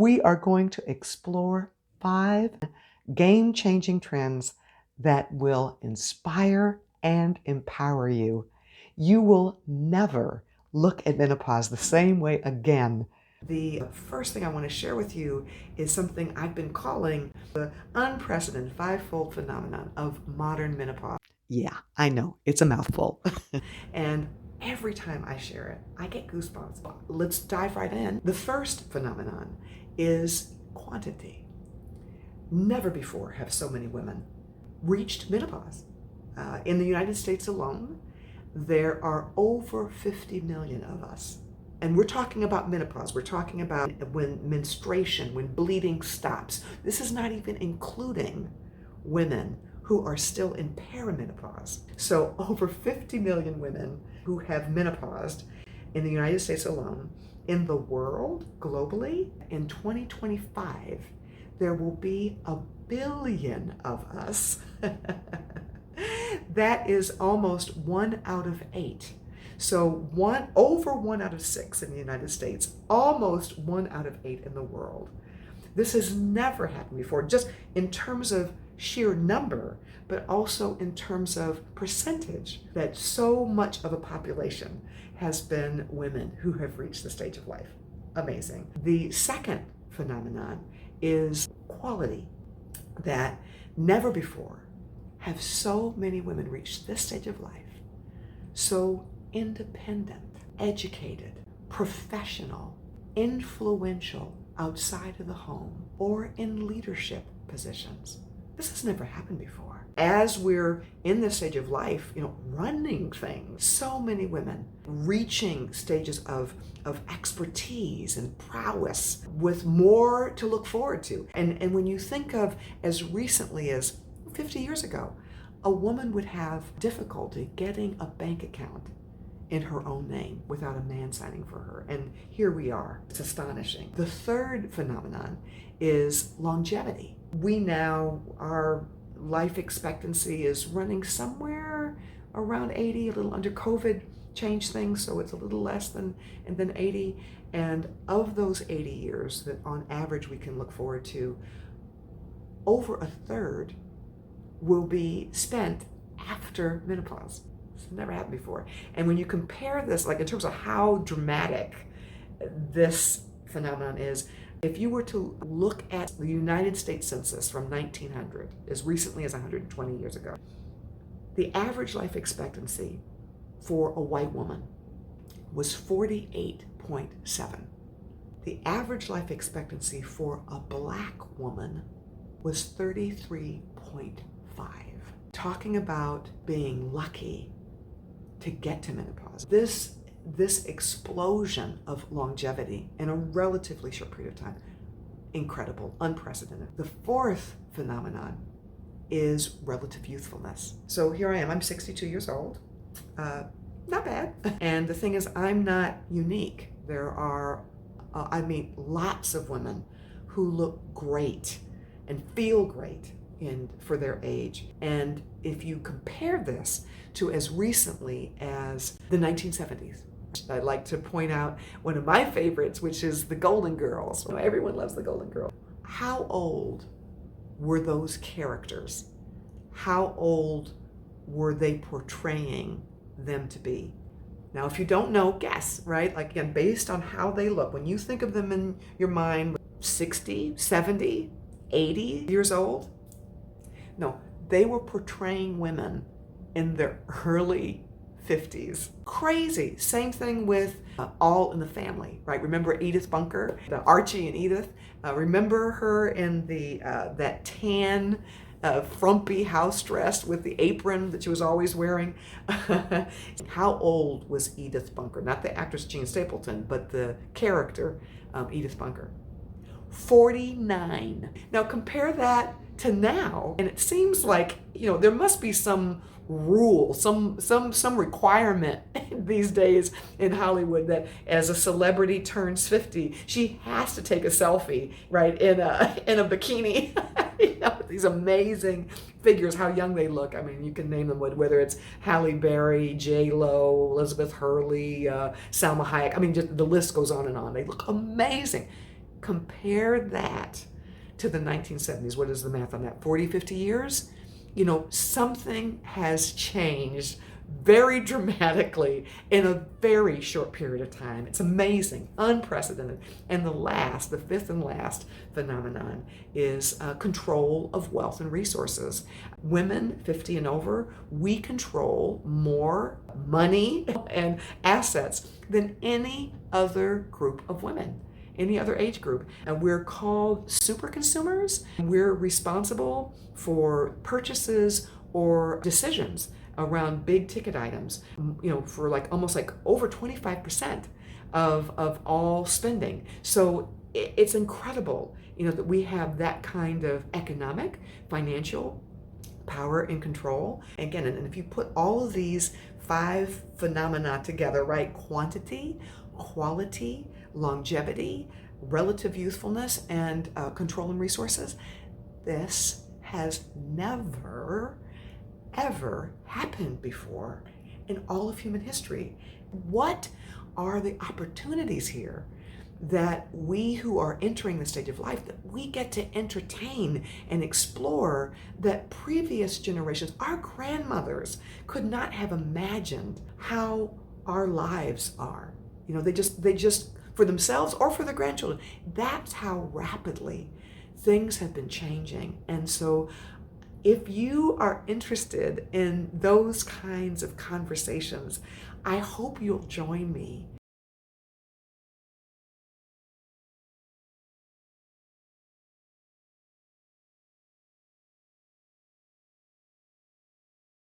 We are going to explore 5 game-changing trends that will inspire and empower you. You will never look at menopause the same way again. The first thing I want to share with you is something I've been calling the unprecedented 5-fold phenomenon of modern menopause. Yeah, I know, it's a mouthful. And every time I share it, I get goosebumps. Let's dive right in. The first phenomenon is quantity. Never before have so many women reached menopause. In the United States alone, there are over 50 million of us. And we're talking about menopause. We're talking about when menstruation, when bleeding stops. This is not even including women who are still in perimenopause. So over 50 million women who have menopaused in the United States alone. In the world, globally, in 2025, there will be 1 billion of us. That is almost 1 out of 8. So over 1 out of 6 in the United States, almost 1 out of 8 in the world. This has never happened before, just in terms of sheer number, but also in terms of percentage, that so much of a population has been women who have reached the stage of life. Amazing. The second phenomenon is quality, that never before have so many women reached this stage of life, so independent, educated, professional, influential outside of the home or in leadership positions. This has never happened before. As we're in this stage of life, running things, so many women reaching stages of expertise and prowess with more to look forward to. And when you think of as recently as 50 years ago, a woman would have difficulty getting a bank account in her own name without a man signing for her. And here we are. It's astonishing. The third phenomenon is longevity. We now, our life expectancy is running somewhere around 80, a little under. COVID changed things, so it's a little less than 80. And of those 80 years that on average we can look forward to, over a third will be spent after menopause. It's never happened before. And when you compare this, like in terms of how dramatic this phenomenon is, if you were to look at the United States Census from 1900, as recently as 120 years ago, the average life expectancy for a white woman was 48.7. The average life expectancy for a Black woman was 33.5. Talking about being lucky to get to menopause. This explosion of longevity in a relatively short period of time, incredible, unprecedented. The fourth phenomenon is relative youthfulness. So here I am, I'm 62 years old, not bad. And the thing is, I'm not unique. There are, lots of women who look great and feel great for their age. And if you compare this to as recently as the 1970s, I'd like to point out one of my favorites, which is the Golden Girls. Everyone loves the Golden Girls. How old were those characters? How old were they portraying them to be? Now, if you don't know, guess, right? Like, again, based on how they look, when you think of them in your mind, 60, 70, 80 years old? No, they were portraying women in their early 50s. Crazy. Same thing with All in the Family, right? Remember Edith Bunker, the Archie and Edith? Remember her in the that tan, frumpy house dress with the apron that she was always wearing? How old was Edith Bunker? Not the actress Jean Stapleton, but the character Edith Bunker. 49. Now compare that to now, and it seems like, there must be some rule, some requirement these days in Hollywood that as a celebrity turns 50, she has to take a selfie, right, in a bikini. These amazing figures, how young they look. I mean, you can name them, whether it's Halle Berry, J-Lo, Elizabeth Hurley, Salma Hayek. I mean, just the list goes on and on. They look amazing. compare that to the 1970s. What is the math on that? 40, 50 years? Something has changed very dramatically in a very short period of time. It's amazing, unprecedented. And the fifth and last phenomenon is control of wealth and resources. Women 50 and over, we control more money and assets than any other group of women, any other age group. And we're called super consumers. We're responsible for purchases or decisions around big ticket items, for almost over 25% of all spending. So it's incredible, that we have that kind of economic, financial power and control. Again, and if you put all of these 5 phenomena together, right? Quantity, quality, longevity, relative youthfulness, and control and resources. This has never, ever happened before in all of human history. What are the opportunities here that we who are entering the stage of life, that we get to entertain and explore, that previous generations, our grandmothers, could not have imagined how our lives are. They just for themselves or for their grandchildren. That's how rapidly things have been changing. And so if you are interested in those kinds of conversations, I hope you'll join me